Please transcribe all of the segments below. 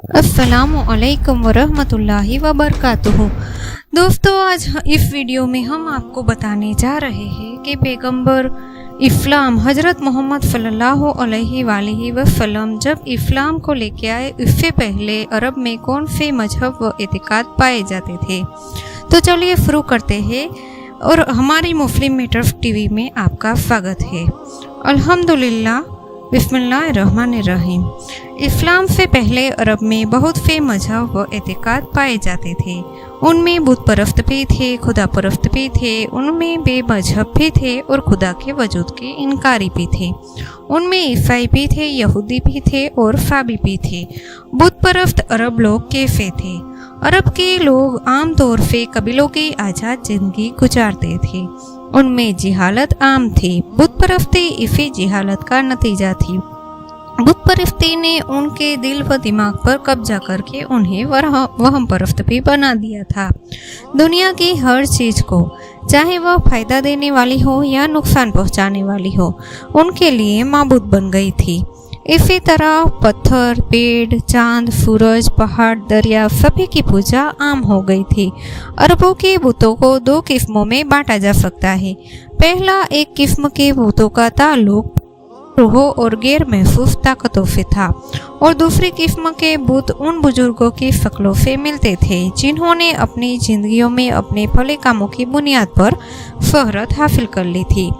अस्सलामु अलैकुम वरहमतुल्लाहि वबरकातुहू। दोस्तों, आज इस वीडियो में हम आपको बताने जा रहे हैं कि पैगंबर इस्लाम हज़रत मोहम्मद सल्लल्लाहु अलैहि वसल्लम जब इस्लाम को लेके आए, इससे पहले अरब में कौन से मजहब व एतिकाद पाए जाते थे। तो चलिए शुरू करते हैं और हमारी मुस्लिम मैटर्स टीवी में आपका स्वागत है। अल्हम्दुलिल्लाह, बिस्मिल्लाहिर्रहमानिर्रहीम। इस्लाम से पहले अरब में बहुत से मजहब व एतिकाद पाए जाते थे। उनमें बुत परस्त भी थे, खुदा परस्त भी थे, उनमें बेमजहब भी थे और खुदा के वजूद के इनकारी भी थे। उनमें ईसाई भी थे, यहूदी भी थे और साबी भी थे। बुत परस्त अरब लोग कैसे थे? अरब के लोग आम तौर से कबीलों की आज़ाद जिंदगी गुजारते थे। उनमें जिहालत आम थी। बुत परस्ती इसी जिहालत का नतीजा थी। बुत परस्ती ने उनके दिल व दिमाग पर कब्जा करके उन्हें वहम परस्त भी बना दिया था। दुनिया की हर चीज़ को, चाहे वह फायदा देने वाली हो या नुकसान पहुंचाने वाली हो, उनके लिए माबूद बन गई थी। इसी तरह पत्थर, पेड़, चांद, सूरज, पहाड़, दरिया सभी की पूजा आम हो गई थी। अरबों के बुतों को दो किस्मों में बांटा जा सकता है। पहला, एक किस्म के बुतों का ताल्लुक रूहों और गैर महसूस ताकतों से था, और दूसरी किस्म के बुत उन बुजुर्गों की शक्लों से मिलते थे जिन्होंने अपनी जिंदगियों में अपने भले कामों की बुनियाद पर शोहरत हासिल कर ली थी।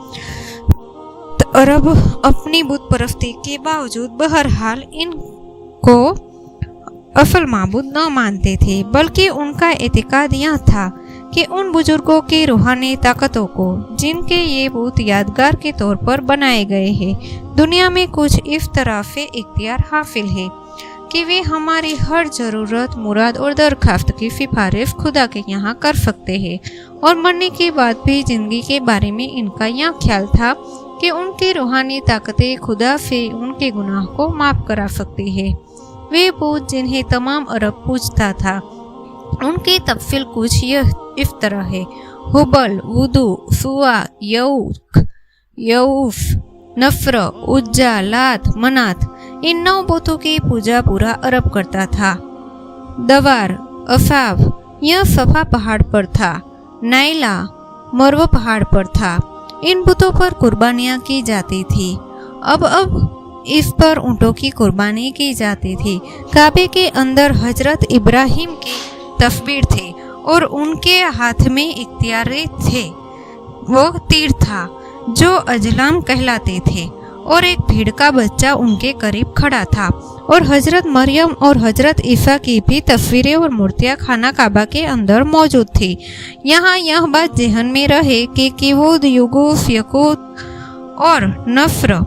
अरब अपनी बुत परस्ती के बावजूद बहरहाल इनको असल माबूद न मानते थे, बल्कि उनका एतिकाद यह था कि उन बुजुर्गों की रूहानी ताकतों को, जिनके ये बुत यादगार के तौर पर बनाए गए हैं, दुनिया में कुछ इस तरह से इख्तियार हासिल है कि वे हमारी हर ज़रूरत, मुराद और दरख्वास्त की सिफारिश खुदा के यहाँ कर सकते हैं। और मरने के बाद भी ज़िंदगी के बारे में इनका यह ख्याल था कि उनकी रूहानी ताकतें खुदा से उनके गुनाह को माफ़ करा सकती है। वे बुत जिन्हें तमाम अरब पूजता था, उनकी तफसील कुछ इस तरह है। हुबल, वुदू, सुआ, यऊफ, नफ्र, उज्जा, लात, मनात, इन 9 बुतों की पूजा पूरा अरब करता था। दवार, अफाव, यह सफा पहाड़ पर था। नाइला, मरव पहाड़ पर था। इन बुतों पर कुर्बानियाँ की जाती थी। अब इस पर ऊँटों की कुर्बानी की जाती थी। काबे के अंदर हजरत इब्राहिम की तस्वीर थी और उनके हाथ में इख्तियार थे। वो तीर था जो अजलाम कहलाते थे, और एक भीड़ का बच्चा उनके करीब खड़ा था। और हजरत मरियम और हजरत ईसा की भी तस्वीरें और मूर्तियां खाना काबा के अंदर मौजूद थी। यहाँ यह बात जहन में रहे कि किवूद, युगूफ, यकूत और नफ्र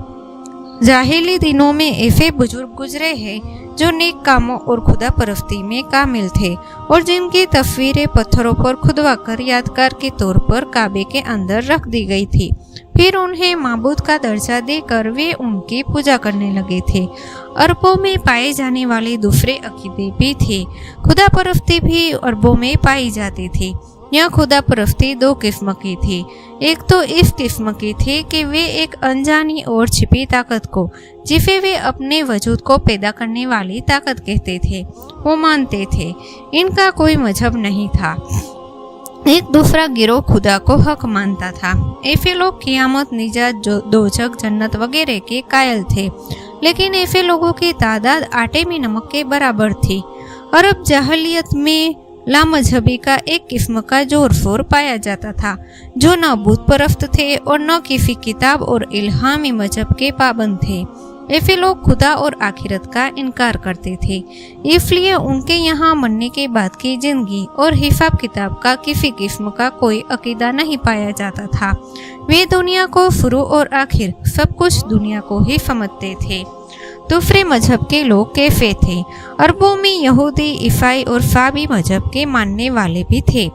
जाहिली दिनों में ऐसे बुजुर्ग गुजरे हैं जो नेक कामों और खुदा परस्ती में कामिल थे, और जिनकी तस्वीरें पत्थरों पर खुदवा कर यादगार के तौर पर काबे के अंदर रख दी गई थी। फिर उन्हें माबूद का दर्जा देकर वे उनकी पूजा करने लगे थे। अरबों में पाए जाने वाले दूसरे अकीदे भी थे। खुदा परस्ती भी अरबों में पाई जाती थी। यह खुदा परस्ती 2 किस्म की थी। एक तो इस किस्म की थी कि वे एक अनजानी और छिपी ताकत को, जिसे वे अपने वजूद को पैदा करने वाली ताकत कहते थे, वो मानते थे। इनका कोई मजहब नहीं था। एक दूसरा गिरोह खुदा को हक मानता था। ऐसे लोग कियामत, निजात, दोजख, जन्नत वगैरह के कायल थे, लेकिन ऐसे लोगों की तादाद आटे में नमक के बराबर थी। अरब जाहलियत में लामजहबी का एक किस्म का जोर शोर पाया जाता था, जो न बुत परस्त थे और न किसी किताब और इल्हामी मजहब के पाबंद थे। ऐसे लोग खुदा और आखिरत का इनकार करते थे, इसलिए उनके यहाँ मरने के बाद की जिंदगी और हिसाब किताब का किसी किस्म का कोई अकीदा नहीं पाया जाता था। वे दुनिया को शुरू और आखिर सब कुछ दुनिया को ही समझते थे। दूसरे मजहब के लोग कैसे थे? अरबों में यहूदी, ईसाई और साबी मजहब के मानने वाले भी थे,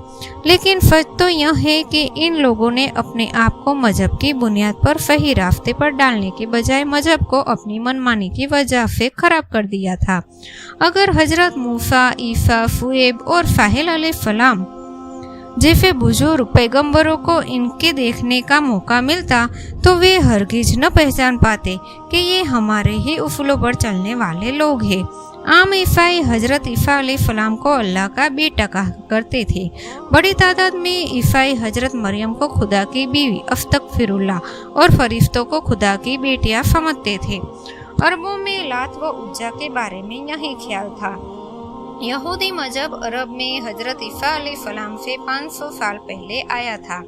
लेकिन सच तो यह है कि इन लोगों ने अपने आप को मजहब की बुनियाद पर सही रास्ते पर डालने के बजाय मजहब को अपनी मनमानी की वजह से खराब कर दिया था। अगर हजरत मूसा, ईसा, शुएब और साहिल अलैहिस्सलाम जैसे बुजुर्ग पैगंबरों को इनके देखने का मौका मिलता तो वे हरगिज न पहचान पाते कि ये हमारे ही उसूलों पर चलने वाले लोग हैं। आम ईसाई हजरत ईसा अलैहिस्सलाम को अल्लाह का बेटा कहा करते थे। बड़ी तादाद में ईसाई हजरत मरियम को खुदा की बीवी अस्तगफिरुल्लाह और फरिश्तों को खुदा की बेटियां समझते थे। अरबों में लात व उज्जा के बारे में यही ख्याल था। यहूदी मजहब अरब में हजरत ईसा अलैहिस्सलाम से 500 साल पहले आया था।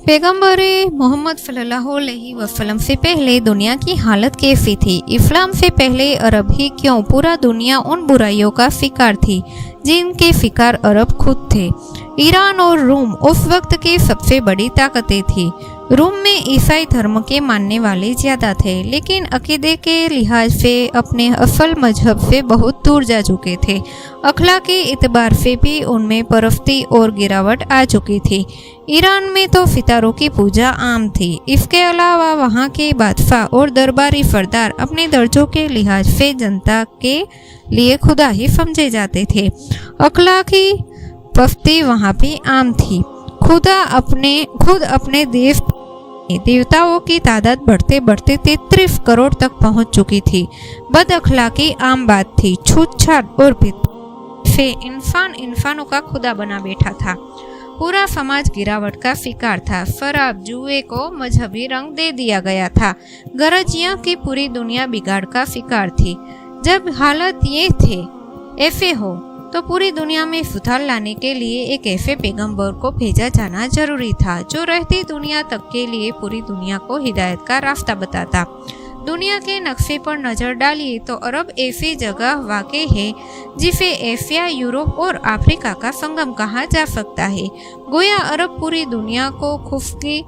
पैगंबर मोहम्मद सल्लल्लाहु अलैहि वसल्लम से पहले दुनिया की हालत कैसी थी? इस्लाम से पहले अरब ही क्यों, पूरा दुनिया उन बुराइयों का शिकार थी जिनके शिकार अरब खुद थे। ईरान और रोम उस वक्त की सबसे बड़ी ताकतें थी। रोम में ईसाई धर्म के मानने वाले ज्यादा थे, लेकिन अकीदे के लिहाज से अपने असल मजहब से बहुत दूर जा चुके थे। अखलाकी इतबार से भी उनमें परस्ती और गिरावट आ चुकी थी। ईरान में तो सितारों की पूजा आम थी। इसके अलावा वहाँ के बादशाह और दरबारी सरदार अपने दर्जों के लिहाज से जनता के लिए खुदा ही समझे जाते थे। अखलाकी पस्ती वहाँ भी आम थी। खुद अपने देश देवताओं की तादाद बढ़ते बढ़ते 33 करोड़ तक पहुंच चुकी थी। बद अखलाकी आम बात थी। छूतछाट और से इंसानों का खुदा बना बैठा था। पूरा समाज गिरावट का शिकार था। शराब जुए को मजहबी रंग दे दिया गया था। गरज यह कि पूरी दुनिया बिगाड़ का शिकार थी। जब हालत ये थे ऐसे हो तो पूरी दुनिया में सुधार लाने के लिए एक ऐसे पैगंबर को भेजा जाना जरूरी था जो रहती दुनिया तक के लिए पूरी दुनिया को हिदायत का रास्ता बताता। दुनिया के नक्शे पर नजर डालिए तो अरब ऐसी जगह वाक़ है जिसे एशिया, यूरोप और अफ्रीका का संगम कहा जा सकता है। गोया अरब पूरी दुनिया को खुफकी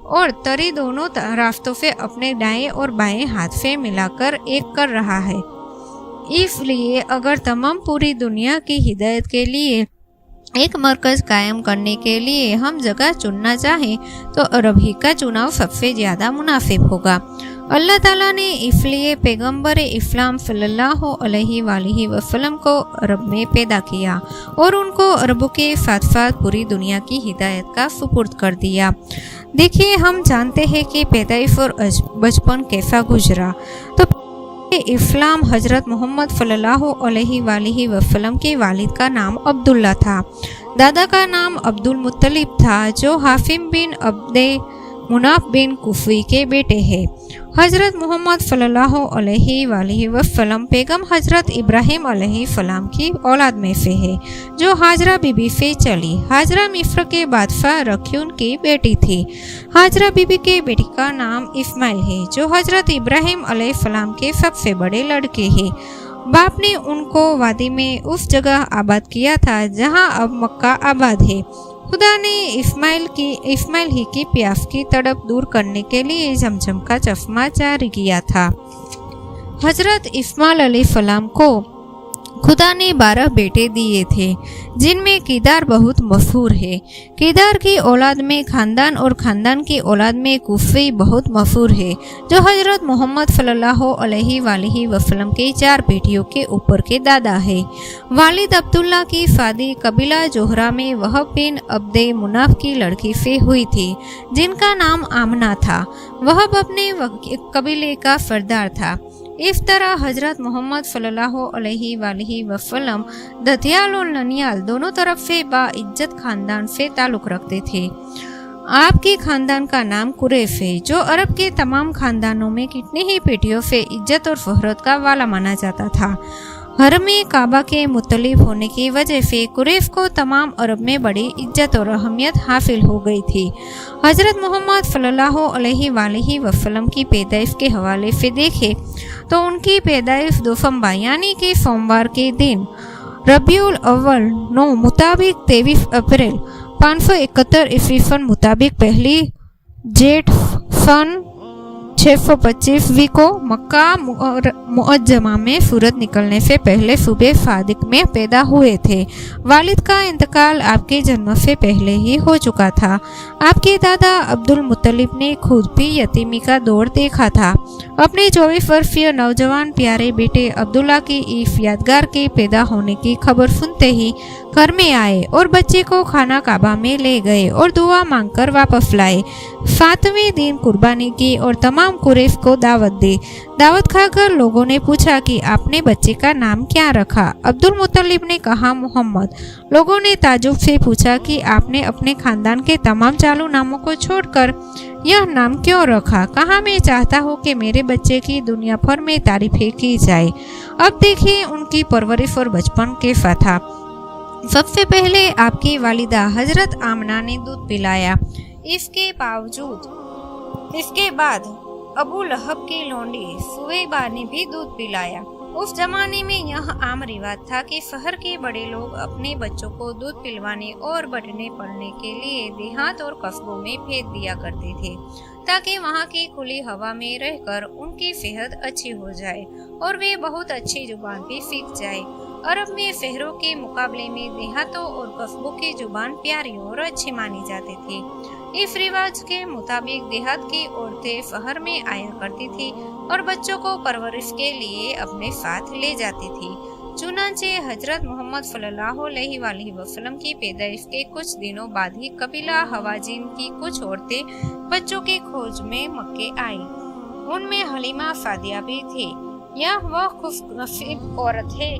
और तरी दोनों रास्तों से अपने दाएं और बाएं हाथ से मिलाकर एक कर रहा है। इसलिए अगर तमाम पूरी दुनिया की हिदायत के लिए एक मरकज कायम करने के लिए हम जगह चुनना चाहें तो अरब ही का चुनाव सबसे ज़्यादा मुनासिब होगा। अल्लाह ताला ने इसलिए पैगंबर इस्लाम सल्लल्लाहु अलैहि वसल्लम को अरब में पैदा किया और उनको अरबों के साथ साथ पूरी दुनिया की हिदायत का सुपुर्द कर दिया। देखिए, हम जानते हैं कि पैदाइश और बचपन कैसा गुजरा। तो इस्लाम हजरत मोहम्मद सल्लल्लाहु अलैहि वसल्लम के वालिद का नाम अब्दुल्ला था। दादा का नाम अब्दुल मुत्तलिब था जो हाफिम बिन अब्दे मुनाफ बिन कुफी के बेटे हैं। हजरत मोहम्मद सल्लल्लाहु अलैहि वसल्लम बेगम हजरत इब्राहिम अलैहिस्सलाम की औलाद में से है जो हाजरा बीबी से चली। हाजरा मिस्र के बादशाह रख्यून की बेटी थी। हाजरा बीबी के बेटी का नाम इस्माइल है जो हजरत इब्राहिम अलैहिस्सलाम के सबसे बड़े लड़के हैं। बाप ने उनको वादी में उस जगह आबाद किया था जहां अब मक्का आबाद है। खुदा ने इस्माइल ही की प्यास की तड़प दूर करने के लिए जमजम का चश्मा जारी किया था। हजरत इस्माइल अलैहिस्सलाम को खुदा ने 12 बेटे दिए थे जिनमें कीदार बहुत मशहूर है। कीदार की औलाद में खानदान और खानदान की औलाद में कुफी बहुत मशहूर है जो हजरत मोहम्मद सल्लल्लाहु अलैहि वसल्लम की 4 बेटियों के ऊपर के दादा है। वालिद अब्दुल्ला की शादी कबीला जोहरा में वहब बिन अब्दे मुनाफ की लड़की से हुई थी जिनका नाम आमना था। वहब अपने कबीले का सरदार था। इस तरह हजरत मोहम्मद सल्लल्लाहु अलैहि वसल्लम दतियाल और ननियाल दोनों तरफ से बाइज्जत खानदान से ताल्लुक़ रखते थे। आपके खानदान का नाम कुरैश है जो अरब के तमाम खानदानों में कितनी ही पीढ़ियों से इज्जत और शोहरत का वाला माना जाता था। हरम-ए काबा के मुतलिब होने की वजह से कुरैश को तमाम अरब में बड़ी इज्जत और अहमियत हासिल हो गई थी। हजरत मोहम्मद सल्लल्लाहु अलैहि वसल्लम की पैदाइश के हवाले से देखें तो उनकी पैदाइश दोशंबा यानी कि सोमवार के दिन रबीउल अव्वल 9 मुताबिक 23 अप्रैल 571 ईस्वी सन मुताबिक पहली जेठ सन 625 को मक्का मुअज्जमा में सूरज निकलने से पहले सुबह सादिक में पैदा हुए थे। वालिद का इंतकाल आपके जन्म से पहले ही हो चुका था। आपके दादा अब्दुल मुत्तलिब ने खुद भी यतीमी का दौर देखा था। अपने 24 वर्षीय नौजवान प्यारे बेटे अब्दुल्ला की इस यादगार के पैदा होने की खबर सुनते ही घर में आए और बच्चे को खाना काबा में ले गए और दुआ मांगकर वापस लाए। 7वें दिन कुर्बानी की और तमाम कुरैश को दावत दी। दावत खाकर लोगों ने पूछा कि आपने बच्चे का नाम क्या रखा। अब्दुल मुत्तलिब ने कहा मोहम्मद। लोगों ने ताजुब से पूछा कि आपने अपने खानदान के तमाम चालू नामों को छोड़कर यह नाम क्यों रखा। कहा मैं चाहता हूँ कि मेरे बच्चे की दुनिया भर में तारीफें की जाए। अब देखिए उनकी परवरिश और बचपन के फतह। सबसे पहले आपकी वालिदा हजरत आमना ने दूध पिलाया। इसके बाद अबू लहब की लोंडी सुवैबा ने भी दूध पिलाया। उस जमाने में यह आम रिवाज था कि शहर के बड़े लोग अपने बच्चों को दूध पिलवाने और बढ़ने पढ़ने के लिए देहात और कस्बों में भेज दिया करते थे, ताकि वहाँ की खुली हवा में रहकर उनकी सेहत अच्छी हो जाए और वे बहुत अच्छी जुबान भी सीख जाए। अरब में शहरों के मुकाबले में देहातों और कस्बों की जुबान प्यारी और अच्छी मानी जाती थी। इस रिवाज के मुताबिक देहात की औरतें शहर में आया करती थी और बच्चों को परवरिश के लिए अपने साथ ले जाती थी। चुनांचे हजरत मोहम्मद सल्लल्लाहु अलैहि वसल्लम की पैदाइश के कुछ दिनों बाद ही कबीला हवाजिन की कुछ औरतें बच्चों की खोज में मक्के आई। उनमें हलीमा सादिया भी थी। यह वह खुशनसीब औरत है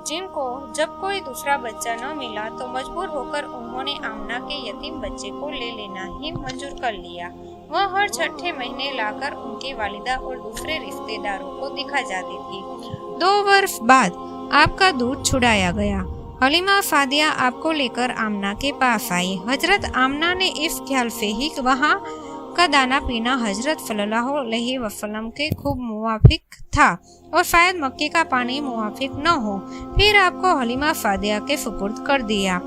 जिनको जब कोई दूसरा बच्चा न मिला तो मजबूर होकर उन्होंने आमना के यतीम बच्चे को ले लेना ही मंजूर कर लिया। वह हर छठे महीने लाकर उनकी वालिदा और दूसरे रिश्तेदारों को दिखा जाती थी। 2 वर्ष बाद आपका दूध छुड़ाया गया। हलीमा सादिया आपको लेकर आमना के पास आई। हजरत आमना ने इस ख्याल से ही वहाँ का दाना पीना हजरत सल्लल्लाहु अलैहि वसल्लम के खूब मुवाफिक था और शायद मक्के का पानी मुवाफिक न हो। फिर आपको हलीमा सादिया के सुपुर्द कर दिया।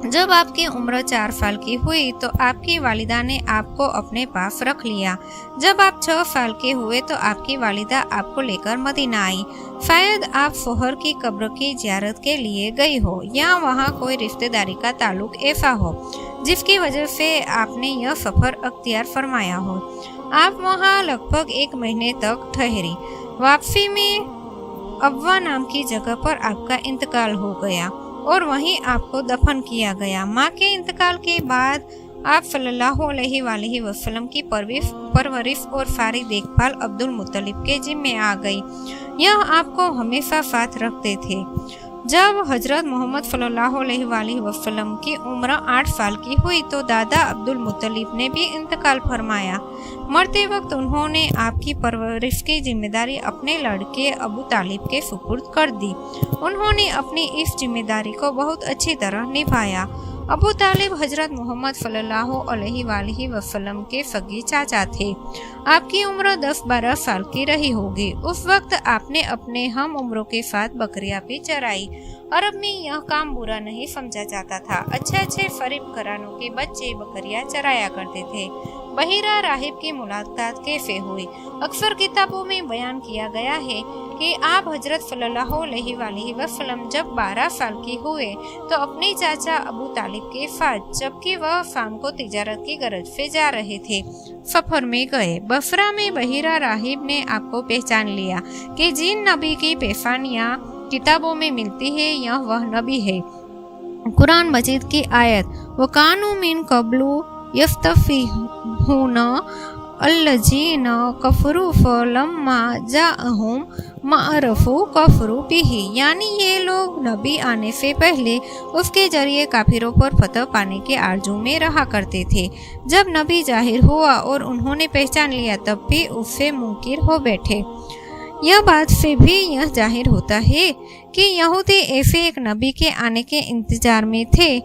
जब आपकी उम्र 4 साल की हुई तो आपकी वालिदा ने आपको अपने पास रख लिया। जब आप 6 साल के हुए तो आपकी वालिदा आपको लेकर मदीना आई। शायद आप शोहर की कब्र की जियारत के लिए गई हो या वहाँ कोई रिश्तेदारी का ताल्लुक ऐसा हो जिसकी वजह से आपने यह सफर अख्तियार फरमाया हो। आप वहाँ लगभग 1 महीने तक ठहरी। वापसी में अव्वा नाम की जगह पर आपका इंतकाल हो गया और वहीं आपको दफन किया गया। माँ के इंतकाल के बाद आप सल्लल्लाहु अलैहि वसल्लम की परवरिश और सारी देखभाल अब्दुल मुत्तलिब के जिम्मे आ गई। यह आपको हमेशा साथ रखते थे। जब हजरत मोहम्मद सल्लल्लाहु अलैहि वसल्लम की उम्र 8 साल की हुई तो दादा अब्दुल मुत्तलिब ने भी इंतकाल फरमाया। मरते वक्त उन्होंने आपकी परवरिश की जिम्मेदारी अपने लड़के अबू तालिब के सुपुर्द कर दी। उन्होंने अपनी इस जिम्मेदारी को बहुत अच्छी तरह निभाया। अबू तालिब हजरत मोहम्मद सल्लल्लाहु अलैहि वसल्लम के सगी चाचा थे। आपकी उम्र 10-12 साल की रही होगी। उस वक्त आपने अपने हम उम्रों के साथ बकरियां भी चराई। अरब में यह काम बुरा नहीं समझा जाता था। अच्छे फरीब घरानों के बच्चे बकरियां चराया करते थे। बहिरा राहिब की मुलाकात कैसे हुई? अक्सर किताबों में बयान किया गया है कि आप हजरत सल्लल्लाहु अलैहि वसल्लम जब 12 साल के हुए तो अपने चाचा अबू तालिब के साथ, जबकि वह शाम को तिजारत की गरज से जा रहे थे, सफर में गए। बसरा में बहिरा राहिब ने आपको पहचान लिया कि जिन नबी की पेशानियां किताबों में मिलती है यह वह नबी है। कुरान मजीद की आयत वकानु मिन कब्लु यस्तफिहूना अल्लजीना कफरू फलम्मा जाअहुम मारफू कफरू बिही, यानी ये लोग नबी आने से पहले उसके जरिए काफिरों पर फतह पाने के आरजू में रहा करते थे। जब नबी जाहिर हुआ और उन्होंने पहचान लिया तब भी उससे मुनकिर हो बैठे। यह बात से भी यह जाहिर होता है कि यहूदी ऐसे एक नबी के आने के इंतजार में थे।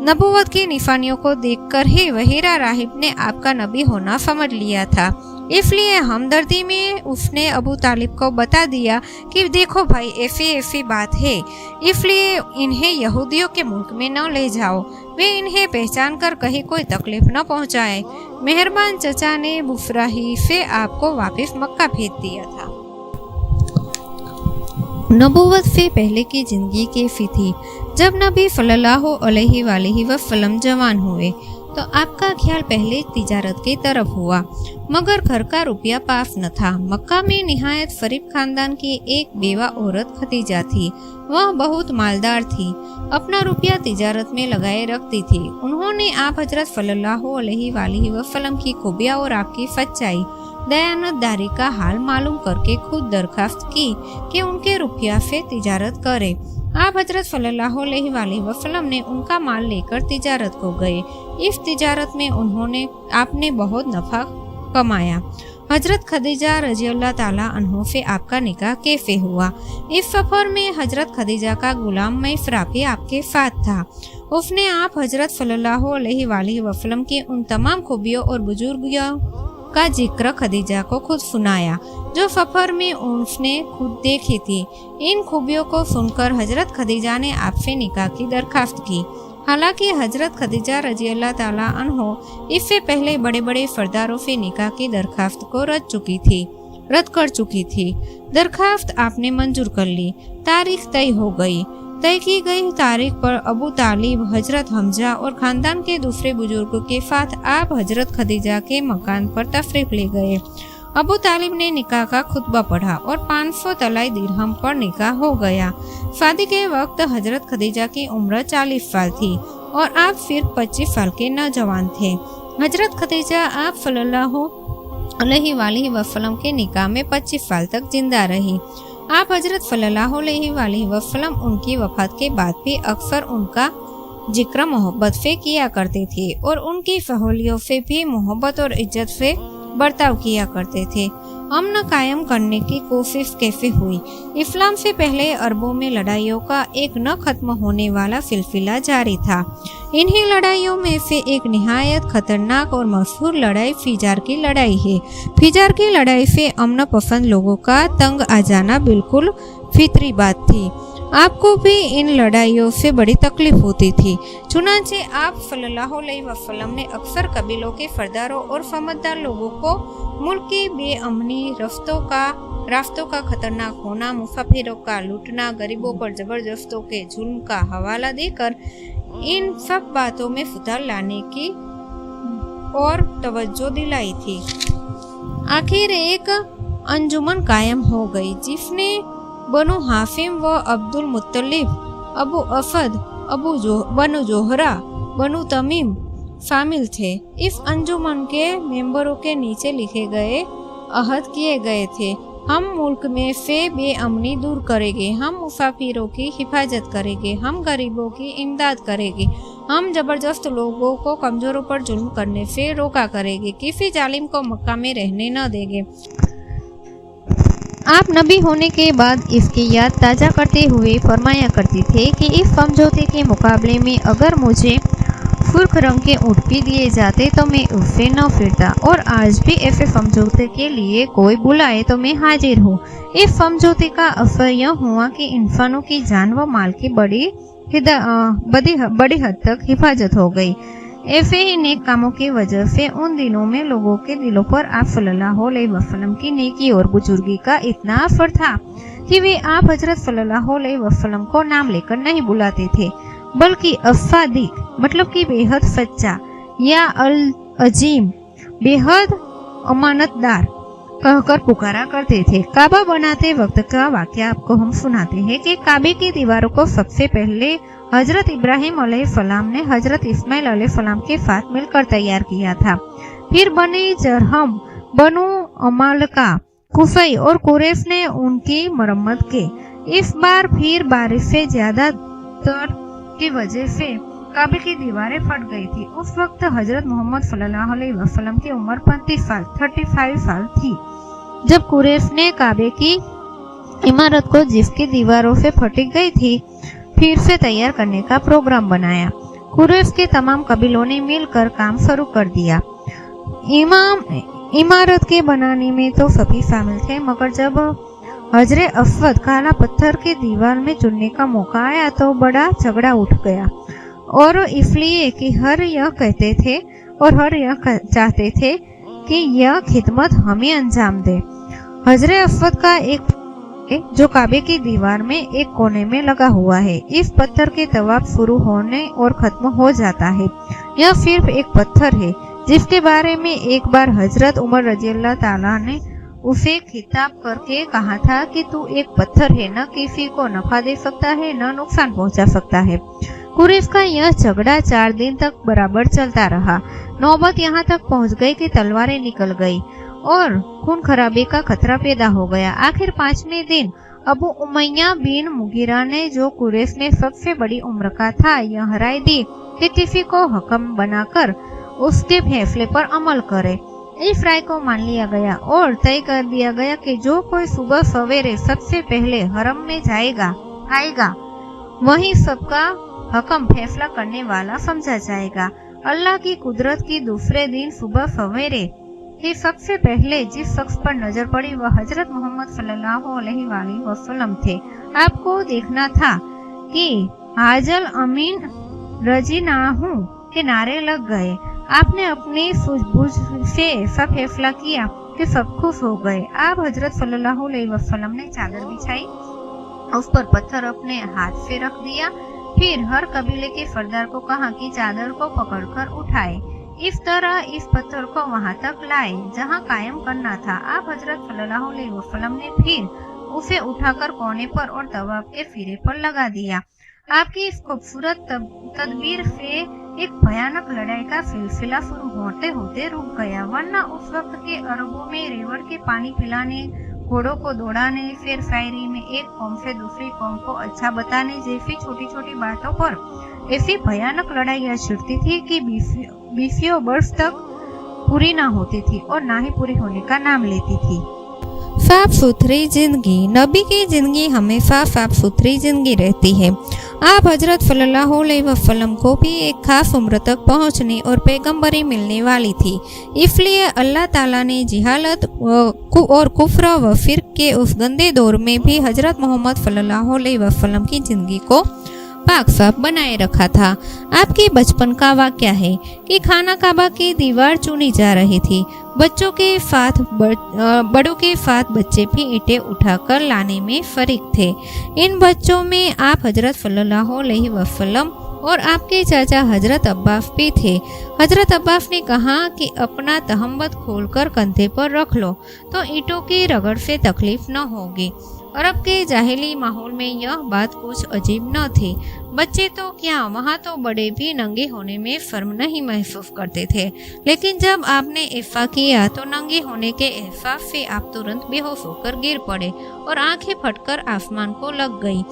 नबूवत की निशानियों को देखकर ही बहिरा राहिब ने आपका नबी होना समझ लिया था। इसलिए हमदर्दी में उसने अबू तालिब को बता दिया कि देखो भाई ऐसी बात है, इसलिए इन्हें यहूदियों के मुल्क में न ले जाओ, वे इन्हें पहचान कर कहीं कोई तकलीफ न पहुंचाए। मेहरबान चचा ने बुफरा ही से आपको वापस मक्का भेज दिया था। नबूवत से पहले की जिंदगी कैसी थी? जब नबी सल्लल्लाहु अलैहि वसल्लम जवान हुए तो आपका ख्याल पहले तिजारत की तरफ हुआ, मगर घर का रुपया पास न था। मक्का में निहायत फरीब खानदान की एक बेवा औरत खदीजा थी। वह बहुत मालदार थी, अपना रुपया तिजारत में लगाए रखती थी। उन्होंने आप हजरत सल्लल्लाहु अलैहि वसल्लम की खूबियाँ और आपकी सच्चाई दयानतदारी का हाल मालूम करके खुद दरखास्त की कि उनके रुपया से तिजारत करे। आप हजरत सल्लल्लाहु अलैहि वसल्लम ने उनका माल लेकर तिजारत को गए। इस तिजारत में आपने बहुत नफा कमाया। हजरत खदीजा रज़ियल्लाहु ताला अन्हो से आपका निकाह कैसे हुआ? इस सफर में हजरत खदीजा का गुलाम मैसरा भी आपके साथ था। उसने आप हजरत सल्लल्लाहु अलैहि वसल्लम की उन तमाम खूबियों और बुजुर्गियों का जिक्र खदीजा को खुद सुनाया जो सफर में उसने खुद देखी थी। इन खूबियों को सुनकर हजरत खदीजा ने आपसे निकाह की दरखास्त की। हालांकि हजरत खदीजा रज़ियल्लाहु ताला अन्हो इससे पहले बड़े बड़े सरदारों से निकाह की दरखास्त को रद्द कर चुकी थी। दरखास्त आपने मंजूर कर ली। तारीख तय की गई तारीख पर अबू तालिब, हजरत हमजा और खानदान के दूसरे बुजुर्गों के साथ आप हजरत खदीजा के मकान पर तशरीफ ले गए। अबू तालिब ने निकाह का खुतबा पढ़ा और 500 तलाई दिरहम पर निकाह हो गया। शादी के वक्त हजरत खदीजा की उम्र 40 साल थी और आप सिर्फ 25 साल के नौजवान थे। हजरत खदीजा आप सल्लल्लाहु अलैहि वसल्लम के निकाह में 25 साल तक जिंदा रही। आप हजरत सल्लल्लाहु अलैहि वसल्लम उनकी वफात के बाद भी अक्सर उनका जिक्र मोहब्बत से किया करते थे और उनकी सहेलियों से भी मोहब्बत और इज्जत से बर्ताव किया करते थे। अमन कायम करने की कोशिश कैसे हुई? इस्लाम से पहले अरबों में लड़ाइयों का एक न खत्म होने वाला सिलसिला जारी था। इन्हीं लड़ाइयों में से एक निहायत खतरनाक और मशहूर लड़ाई फिजार की लड़ाई है। फिजार की लड़ाई से अमन पसंद लोगों का तंग आ जाना बिल्कुल फितरी बात थी। आपको भी इन लड़ाइयों से बड़ी तकलीफ होती थी। चुनांचे आप सल्लल्लाहु अलैहि वसल्लम ने अक्सर कबीलों के सरदारों और समझदार लोगों को मुल्क की बेअमनी, रास्तों का खतरनाक होना, मुसाफिरों का लूटना, गरीबों पर जबरदस्तों के जुल्म का हवाला देकर इन सब बातों में सुधार लाने की और तवज्जो दिलाई थी। आखिर एक अंजुमन कायम हो गई जिसने बनु हाशिम व अब्दुल मुत्तलिब, अबू असद, बनु जोहरा, बनु तमीम शामिल थे। इस अंजुमन के मेंबरों के नीचे लिखे गए अहद किए गए थे। हम मुल्क में से बेअमनी दूर करेंगे, हम मुसाफिरों की हिफाजत करेंगे, हम गरीबों की इमदाद करेंगे, हम जबरदस्त लोगों को कमजोरों पर जुल्म करने से रोका करेंगे, किसी जालिम को मक्का में रहने न देंगे। आप नबी होने के बाद इसकी याद ताज़ा करते हुए फरमाया करते थे कि इस समझौते के मुकाबले में अगर मुझे सुर्ख रंग के ऊँट भी दिए जाते तो मैं उससे न फिरता, और आज भी ऐसे समझौते के लिए कोई बुलाए तो मैं हाजिर हूँ। इस समझौते का असर यह हुआ कि इंसानों की जान व माल की बड़ी हद तक हिफाजत हो गई। ऐसे ही नेक कामों की वजह से उन दिनों में लोगों के दिलों पर आप सल्लल्लाहु अलैहि वसल्लम की नेकी और बुजुर्गी का इतना असर था कि वे आप हजरत सल्लल्लाहु अलैहि वसल्लम को नाम लेकर नहीं बुलाते थे, बल्कि अस्सादिक मतलब कि बेहद सच्चा, या अल अजीम बेहद अमानतदार कहकर पुकारा करते थे। काबा बनाते वक्त का वाकया आपको हम सुनाते हैं कि काबे की दीवारों को सबसे पहले हजरत इब्राहिम अलैहिस्सलाम ने हजरत इस्माइल अलैहिस्सलाम के साथ मिलकर तैयार किया था। फिर बनी जरहम, बनु अमालका, कुसई और कुरैश ने उनकी मरम्मत की। इस बार फिर बारिश से ज्यादा तर की वजह से काबे की दीवारें फट गई थी। उस वक्त हजरत मोहम्मद सल्लल्लाहु अलैहि वसल्लम की उम्र 35 साल थी जब कुरैश ने काबे की इमारत को जिसकी दीवारों से फटी गई थी फिर से तैयार करने का प्रोग्राम बनाया। कुरैश के तमाम कबीलों ने मिलकर काम शुरू कर दिया। इमारत के बनाने में तो सभी शामिल थे, मगर जब हजरे अस्वद काला पत्थर की दीवार में चुनने का मौका आया तो बड़ा झगड़ा उठ गया, और इसलिए कि हर यह कहते थे और हर यह चाहते थे कि यह खिदमत हमें अंजाम दे। हजरे अस्वद का एक जो काबे की दीवार में एक कोने में लगा हुआ है, इस पत्थर के तवाफ शुरू होने और खत्म हो जाता है। यह सिर्फ एक पत्थर है जिसके बारे में एक बार हजरत उमर रज़ियल्लाहु ताला ने उसे खिताब करके कहा था कि तू एक पत्थर है, न किसी को नफा दे सकता है न नुकसान पहुंचा सकता है। कुरैश का यह झगड़ा 4 दिन तक बराबर चलता रहा। नौबत यहाँ तक पहुंच गई कि तलवारें निकल गई और खून खराबे का खतरा पैदा हो गया। आखिर 5वें दिन अबू उमैया बिन मुगीरा ने, जो कुरैश में सबसे बड़ी उम्र का था, यह राय दी कि किसी को हकम बनाकर उसके फैसले पर अमल करे। इस राय को मान लिया गया और तय कर दिया गया कि जो कोई सुबह सवेरे सबसे पहले हरम में आएगा वही सबका हकम फैसला करने वाला समझा जाएगा। अल्लाह की कुदरत की दूसरे दिन सुबह सवेरे ही सबसे पहले जिस शख्स पर नजर पड़ी वह हजरत मोहम्मद सल्लल्लाहु अलैहि वसल्लम थे। आपको देखना था कि हाजल अमीन रजी ना हूँ के नारे लग गए। आपने अपनी सूझबूझ से ऐसा फैसला किया कि सब खुश हो गए। आप हजरत सल्लल्लाहु अलैहि वसल्लम ने चादर बिछाई, उस पर पत्थर अपने हाथ से रख दिया, फिर हर कबीले के सरदार को कहा कि चादर को पकड़कर उठाए। इस तरह इस पत्थर को वहां तक लाए जहां कायम करना था। आप हजरत सल्लल्लाहु अलैहि वसल्लम ने फिर उसे उठाकर कोने पर और तवाफ के सिरे पर लगा दिया। आपकी इस खूबसूरत तदबीर से एक भयानक लड़ाई का सिलसिला शुरू होते होते रुक गया, वरना उस वक्त के अरबों में रेवड़ के पानी पिलाने, घोड़ों को दौड़ाने, शेर शायरी में एक कौम से दूसरी कौम को अच्छा बताने जैसी छोटी छोटी बातों पर ऐसी भयानक लड़ाइयाँ छिड़ती थी कि बीसियों वर्ष तक पूरी ना होती थी और ना ही पूरी होने का नाम लेती थी। साफ सुथरी जिंदगी। नबी की जिंदगी हमेशा साफ सुथरी जिंदगी रहती है। आप हजरत सल्लल्लाहु अलैहि वसल्लम को भी एक खास उम्र तक पहुंचने और पैगंबरी मिलने वाली थी, इसलिए अल्लाह ताला ने जिहालत और कुफ्र व फिर्क के उस गंदे दौर में भी हजरत मोहम्मद सल्लल्लाहु अलैहि वसल्लम की जिंदगी को पाक साफ बनाए रखा था। आपके बचपन का वाक़या है कि खाना काबा की दीवार चुनी जा रही थी। बड़ों के साथ बच्चे भी ईंटें उठाकर लाने में फरीक थे। इन बच्चों में आप हजरत सल्लल्लाहु अलैहि वसल्लम और आपके चाचा हजरत अब्बास भी थे। हजरत अब्बास ने कहा कि अपना तहम्मद खोलकर कंधे पर रख लो तो ईंटों की रगड़ से तकलीफ न होगी। अरब के जाहिली माहौल में यह बात कुछ अजीब न थी। बच्चे तो क्या, वहाँ तो बड़े भी नंगे होने में शर्म नहीं महसूस करते थे, लेकिन जब आपने ऐसा किया तो नंगे होने के एहसास से आप तुरंत बेहोश होकर गिर पड़े और आंखें फटकर आसमान को लग गई।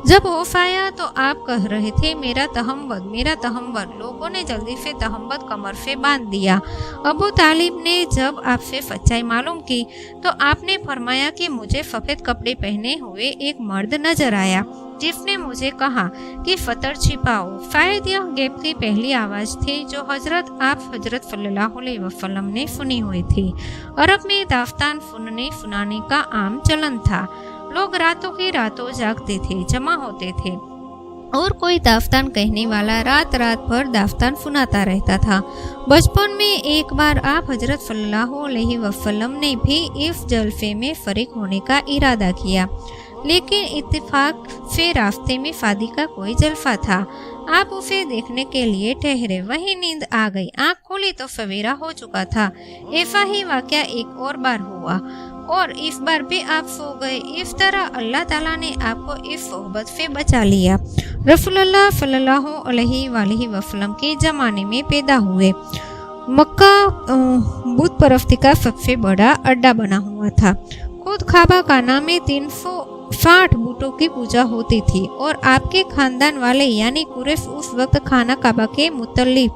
जब होश आया तो आप कह रहे थे, मेरा तहम्मद। लोगों ने जल्दी से तहम्मद कमर से बांध दिया। अबू तालिब ने जब आपसे सच्चाई मालूम की तो आपने फरमाया कि मुझे सफेद कपड़े पहने हुए एक मर्द नजर आया जिसने मुझे कहा कि फतर छिपाओ। शायद यह गैब की पहली आवाज थी जो हजरत सल्लल्लाहु अलैहि वसल्लम ने सुनी हुई थी। अरब में दास्तान सुनाने का आम चलन था। लोग रातों की रातों जागते थे, जमा होते थे और कोई दास्तान कहने वाला रात भर दास्तान सुनाता रहता था। बचपन में एक बार आप हजरत सल्लल्लाहु अलैहि वसल्लम ने भी इस जलसे में शरीक होने का इरादा किया, लेकिन इत्तेफाक से रास्ते में शादी का कोई जलसा था। आप उसे देखने के लिए ठहरे, वही नींद आ गई। आंख खोली तो सवेरा हो चुका था। ऐसा ही वाकया एक और बार हुआ और इस बार भी आप सो गए। इस तरह अल्लाह ताला ने आपको इस सोहबत से बचा लिया। रसूलुल्लाह सल्लल्लाहु अलैहि वसल्लम के जमाने में पैदा हुए। मक्का बुत परस्ती का सबसे बड़ा अड्डा बना हुआ था। खुद खाबा खाना में 360 बूटों की पूजा होती थी और आपके खानदान वाले यानी कुरैश उस वक्त खाना काबा के मुतल्लिफ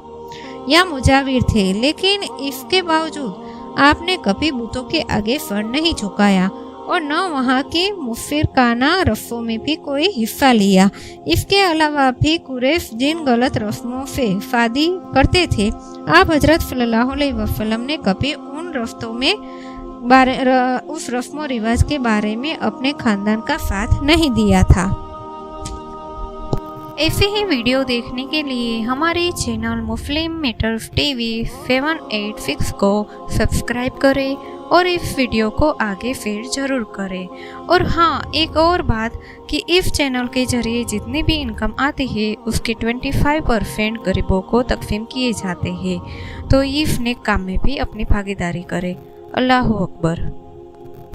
या मुजाविर थे, लेकिन इसके बावजूद आपने कभी बूतों के आगे सर नहीं झुकाया और न वहाँ के मुफिरकाना रस्मों में भी कोई हिस्सा लिया। इसके अलावा भी कुरैश जिन गलत रस्मों से शादी करते थे, आप हजरत सल्लल्लाहु अलैहि वसल्लम ने कभी उस रस्मों रिवाज के बारे में अपने खानदान का साथ नहीं दिया था। ऐसे ही वीडियो देखने के लिए हमारे चैनल मुस्लिम मैटर्स टीवी 786 को सब्सक्राइब करें और इस वीडियो को आगे शेयर जरूर करें। और हाँ, एक और बात कि इस चैनल के जरिए जितनी भी इनकम आती है उसके 25% गरीबों को तकसीम किए जाते हैं, तो इस नेक काम में भी अपनी भागीदारी करें। अल्लाह अकबर।